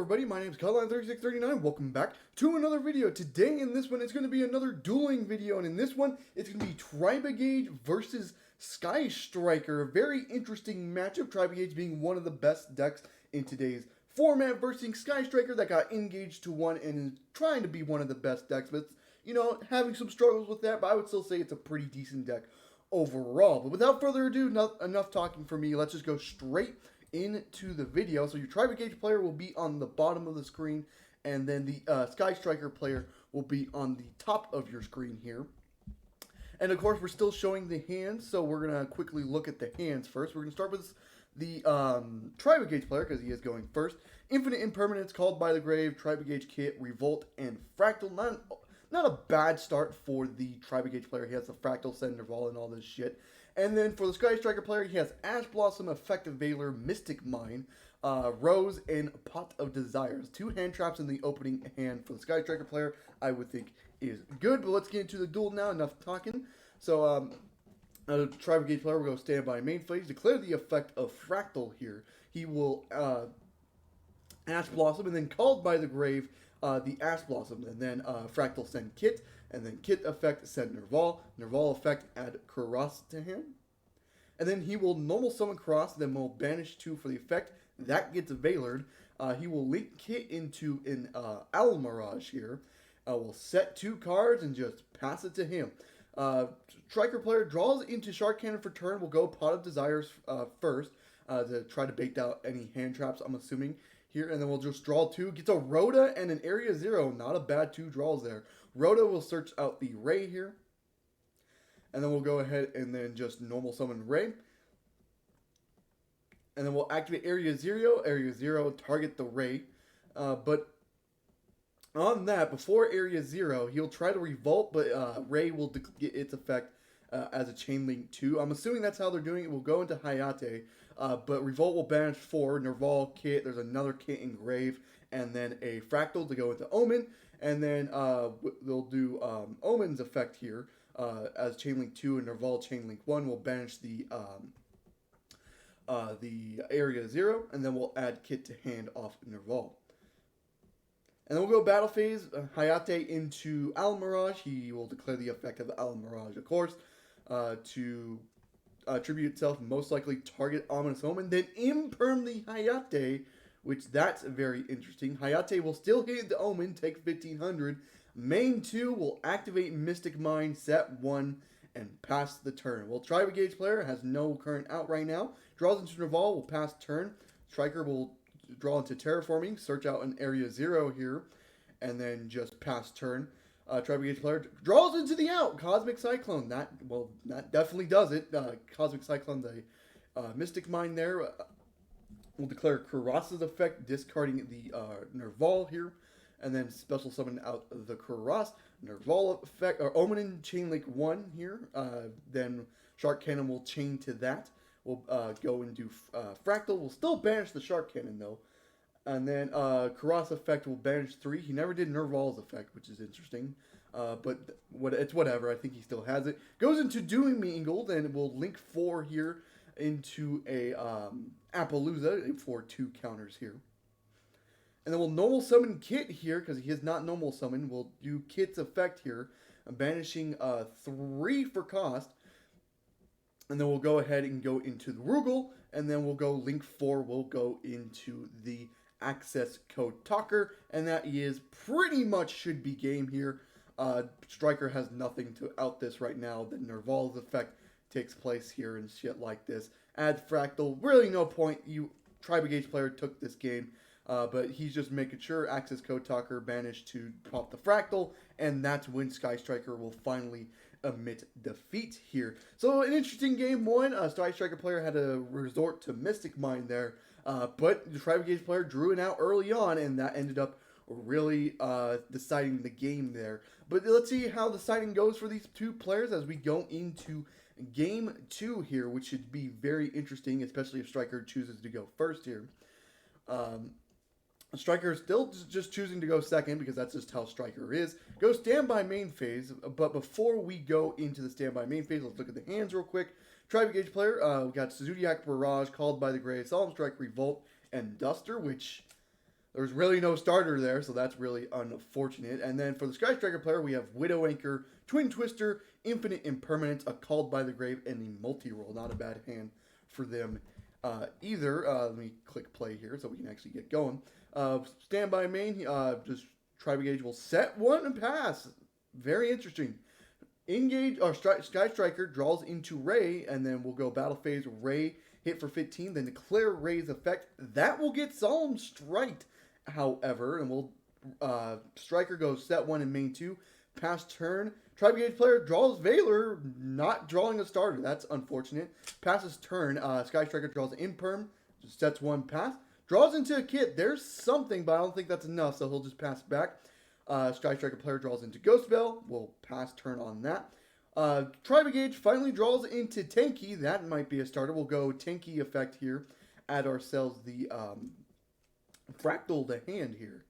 everybody, my name is Cutline3639. Welcome back to another video. Today in this one, it's going to be another dueling video, and in this one, it's going to be Tri-Brigade versus Sky Striker. A very interesting matchup, Tri-Brigade being one of the best decks in today's format versus Sky Striker that got engaged to one and is trying to be one of the best decks, but having some struggles with that, but I would still say it's a pretty decent deck overall. But without further ado, enough talking for me, let's just go straight into the video. So your Tri-Brigade player will be on the bottom of the screen, and then the Sky Striker player will be on the top of your screen here. And of course, we're still showing the hands, so we're going to quickly look at the hands first. We're going to start with the Tri-Brigade player, because he is going first. Infinite Impermanence, Called by the Grave, Tri-Brigade Kit, Revolt, and Fractal. Not a bad start for the Tri-Brigade player. He has the Fractal, Senderval, and all this shit. And then for the Sky Striker player, he has Ash Blossom, Effective Veiler, Mystic Mine, Rose, and Pot of Desires. 2 hand traps in the opening hand for the Sky Striker player, I would think is good. But let's get into the duel now. Enough talking. So, Tri-Brigade player will go standby main phase. Declare the effect of Fractal here. He will Ash Blossom, and then Called by the Grave, the Ash Blossom, and then Fractal send Kit, and then Kit effect send Nerval, Nerval effect add Kuras to him, and then he will normal summon Kuras, then will banish 2 for the effect, that gets Veilered. He will link Kit into an Owl Mirage here, will set 2 cards and just pass it to him. Striker player draws into Shark Cannon for turn, will go Pot of Desires first to try to bait out any hand traps, I'm assuming. Here, and then we'll just draw 2. Gets a Rhoda and an Area 0. Not a bad 2 draws there. Rhoda will search out the Ray here. And then we'll go ahead and then just normal summon Ray. And then we'll activate Area 0. Area 0, target the Ray. But on that, before Area 0, he'll try to Revolt, but Ray will get its effect as a Chain Link 2. I'm assuming that's how they're doing it. We'll go into Hayate. But Revolt will banish 4, Nerval, Kit, there's another Kit in Grave, and then a Fractal to go into Omen, and then they'll do Omen's effect here as Chainlink 2, and Nerval Chainlink 1 will banish the Area 0, and then we'll add Kit to hand off Nerval. And then we'll go Battle Phase, Hayate into Owl Mirage. He will declare the effect of Owl Mirage, of course, to tribute itself, most likely target Ominous Omen, then imperm the Hayate, which that's very interesting. Hayate will still hit the Omen, take 1500. Main 2 will activate Mystic Mine, set 1, and pass the turn. Well, Tri-Brigade player has no current out right now. Draws into Nerval, will pass turn. Striker will draw into Terraforming, search out an Area 0 here, and then just pass turn. Tri-Brigade player draws into the out. Cosmic Cyclone. That definitely does it. Cosmic Cyclone, the Mystic Mine there. We'll declare Kuras's effect, discarding the Nerval here. And then special summon out the Kuras. Nerval effect, or Omen Chain Link 1 here. Then Shark Cannon will chain to that. We'll go and do Fractal. We'll still banish the Shark Cannon though. And then Kuras effect will banish 3. He never did Nerval's effect, which is interesting. But it's whatever. I think he still has it. Goes into Doing Mingled, and we'll link 4 here into a Appaloosa for 2 counters here. And then we'll normal summon Kit here, because he is not normal summon. We'll do Kit's effect here, banishing 3 for cost. And then we'll go ahead and go into the Rugal, and then we'll go link 4. We'll go into the Access Code Talker, and that is pretty much should be game here. Striker has nothing to out this right now. The Nerval's effect takes place here and shit like this. Add Fractal, really no point. Tri-Brigade player took this game, but he's just making sure Access Code Talker banished to pop the Fractal, and that's when Sky Striker will finally admit defeat here. So an interesting game 1. Sky Striker player had to resort to Mystic Mine there. But the Tri-Brigade player drew it out early on, and that ended up really deciding the game there. But let's see how the deciding goes for these 2 players as we go into game 2 here, which should be very interesting, especially if Striker chooses to go first here. Striker is still just choosing to go second because that's just how Striker is. Go standby main phase, but before we go into the standby main phase, let's look at the hands real quick. Tri-Brigade player, we got Zodiac Barrage, Called by the Grave, Solemn Strike, Revolt, and Duster, which There's really no starter there, so that's really unfortunate. And then for the Sky Striker player, we have Widow Anchor, Twin Twister, Infinite Impermanence, a Called by the Grave, and a multi-roll. Not a bad hand for them either. Let me click play here so we can actually get going. Standby main, just Tri-Brigade will set one and pass. Very interesting. Engage, or Sky Striker draws into Ray, and then we'll go battle phase. Ray hit for 15, then declare Ray's effect. That will get Solemn Strike, however, and we'll Striker goes set one in main 2. Pass turn. Tri-Brigade player draws Valor, not drawing a starter. That's unfortunate. Passes turn. Sky Striker draws Imperm, just sets one pass. Draws into a kit. There's something, but I don't think that's enough, so he'll just pass back. Sky Striker player draws into Ghost Bell. We'll pass turn on that. Tri-Brigade finally draws into Tanky. That might be a starter. We'll go Tanky effect here. Add ourselves the Fractal to hand here.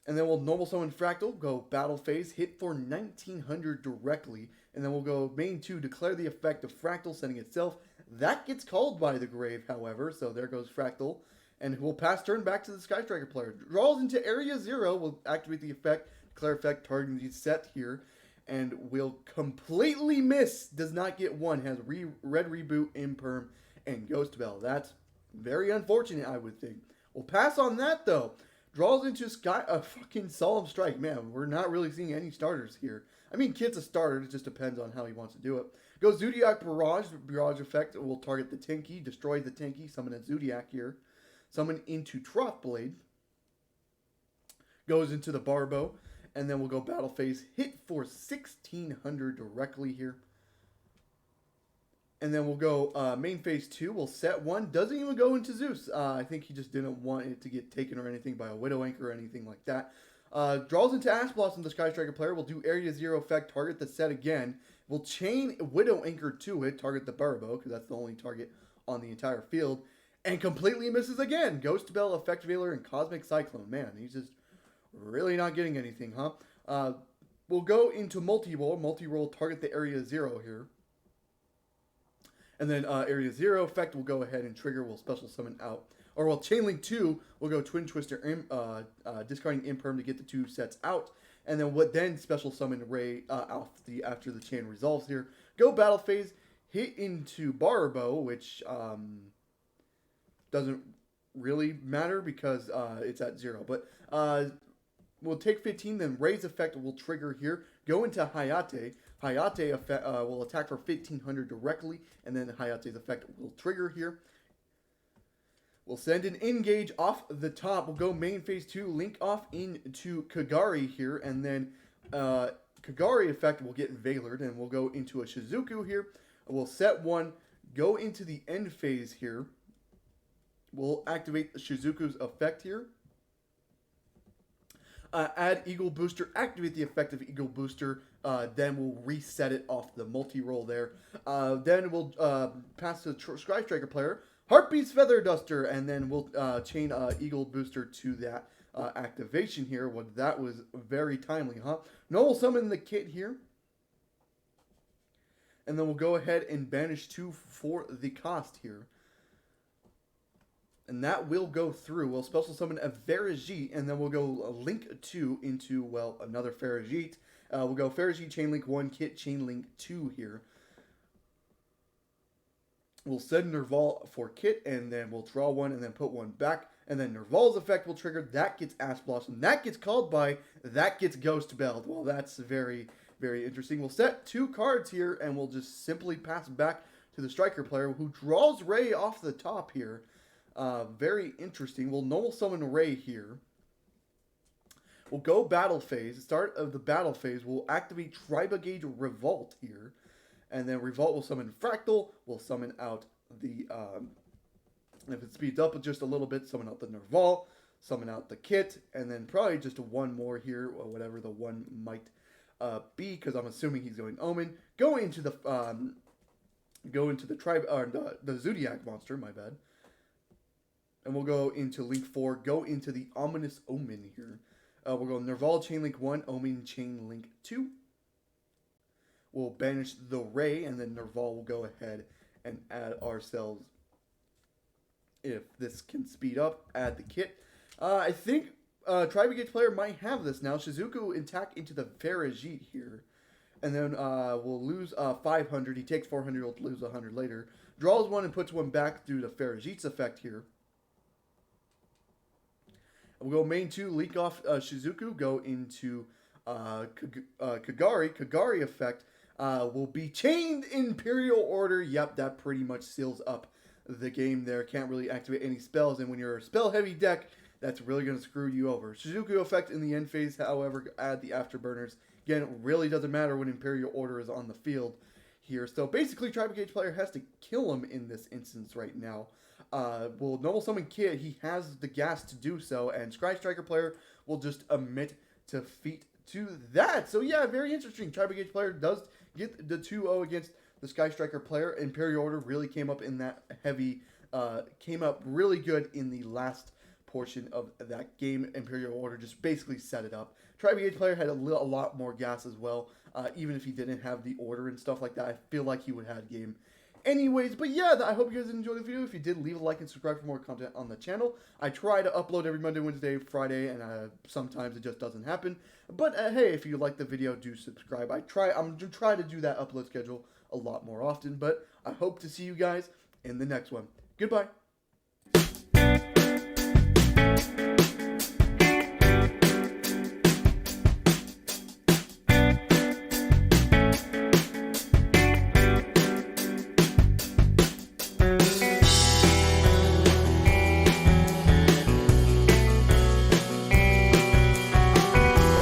And then we'll normal summon Fractal, go battle phase, hit for 1900 directly. And then we'll go main 2, declare the effect of Fractal, sending itself. That gets called by the grave, however, so there goes Fractal. And we'll pass turn back to the Sky Striker player. Draws into area 0, we'll activate the effect, declare effect, targeting the set here. And will completely miss, does not get one, has Red Reboot, Imperm, and Ghost Bell. That's very unfortunate, I would think. We'll pass on that, though. Draws into fucking Solemn Strike. Man, we're not really seeing any starters here. I mean, Kit's a starter. It just depends on how he wants to do it. Goes Zodiac Barrage. Barrage effect will target the Tinky. Destroy the Tinky. Summon a Zodiac here. Summon into Trothblade. Goes into the Barbo. And then we'll go battle phase. Hit for 1600 directly here. And then we'll go main phase 2. We'll set one. Doesn't even go into Zeus. I think he just didn't want it to get taken or anything by a Widow Anchor or anything like that. Draws into Ash Blossom, the Sky Striker player. We'll do area 0 effect. Target the set again. We'll chain Widow Anchor to it. Target the Burbo, because that's the only target on the entire field. And completely misses again. Ghost Bell, Effect Veiler, and Cosmic Cyclone. Man, he's just really not getting anything, huh? We'll go into multi-roll. Multi-roll, target the area 0 here. And then area 0 effect will go ahead and trigger. We'll special summon out. Or we'll chain link 2. We'll go Twin Twister, discarding Imperm to get the 2 sets out. And then then special summon Ray after the chain resolves here. Go battle phase. Hit into Barbo, which doesn't really matter because it's at 0. But we'll take 15. Then Ray's effect will trigger here. Go into Hayate. Hayate effect, will attack for 1500 directly, and then Hayate's effect will trigger here. We'll send an engage off the top. We'll go main phase 2, link off into Kagari here, and then Kagari effect will get Veilered, and we'll go into a Shizuku here. We'll set one, go into the end phase here. We'll activate the Shizuku's effect here. Add Eagle Booster, activate the effect of Eagle Booster, then we'll reset it off the multi-roll there. Then we'll pass to the Sky Striker player, Heartbeat's Feather Duster, and then we'll chain Eagle Booster to that activation here. Well, that was very timely, huh? No, we'll summon the kit here. And then we'll go ahead and banish 2 for the cost here. And that will go through. We'll special summon a Ferrigit, and then we'll go link 2 into, well, another Ferrigit. We'll go Ferrigit, Chain Link 1, Kit, Chain Link 2 here. We'll send Nerval for Kit, and then we'll draw one, and then put one back. And then Nerval's effect will trigger. That gets Ash Blossom. That gets called by. That gets Ghost Belled. Well, that's very, very interesting. We'll set 2 cards here, and we'll just simply pass back to the Striker player, who draws Ray off the top here. Very interesting. We'll normal summon Ray here. We'll go battle phase. The start of the battle phase, we'll activate Tri-Brigade Revolt here. And then Revolt will summon Fractal. We'll summon out the, if it speeds up just a little bit, summon out the Nerval. Summon out the Kit. And then probably just one more here, or whatever the one might be, because I'm assuming he's going Omen. Go into the the Zodiac monster, my bad. And we'll go into Link 4, go into the Ominous Omen here. We'll go Nerval Chain Link 1, Omen Chain Link 2. We'll banish the Ray, and then Nerval will go ahead and add ourselves, if this can speed up, add the Kit. I think Tri-Brigade player might have this now. Shizuku attack into the Farajit here. And then we'll lose 500. He takes 400. He'll lose 100 later. Draws one and puts one back through the Farajit's effect here. We'll go main 2, leak off Shizuku, go into Kagari. Kagari effect will be chained Imperial Order. Yep, that pretty much seals up the game there. Can't really activate any spells, and when you're a spell-heavy deck, that's really going to screw you over. Shizuku effect in the end phase, however, add the afterburners. Again, it really doesn't matter when Imperial Order is on the field here. So basically, Tri-Brigade player has to kill him in this instance right now. Will normal summon Kid, he has the gas to do so, and Sky Striker player will just emit defeat to that. So yeah, very interesting. Tri-Brigade player does get the 2-0 against the Sky Striker player. Imperial Order really came up in that heavy, came up really good in the last portion of that game. Imperial Order just basically set it up. Tri-Brigade player had a lot more gas as well. Even if he didn't have the order and stuff like that, I feel like he would have had game anyways. But yeah, I hope you guys enjoyed the video. If you did, leave a like and subscribe for more content on the channel. I try to upload every Monday, Wednesday, Friday, and sometimes it just doesn't happen. But hey, if you like the video, do subscribe. I'm going to try to do that upload schedule a lot more often. But I hope to see you guys in the next one. Goodbye.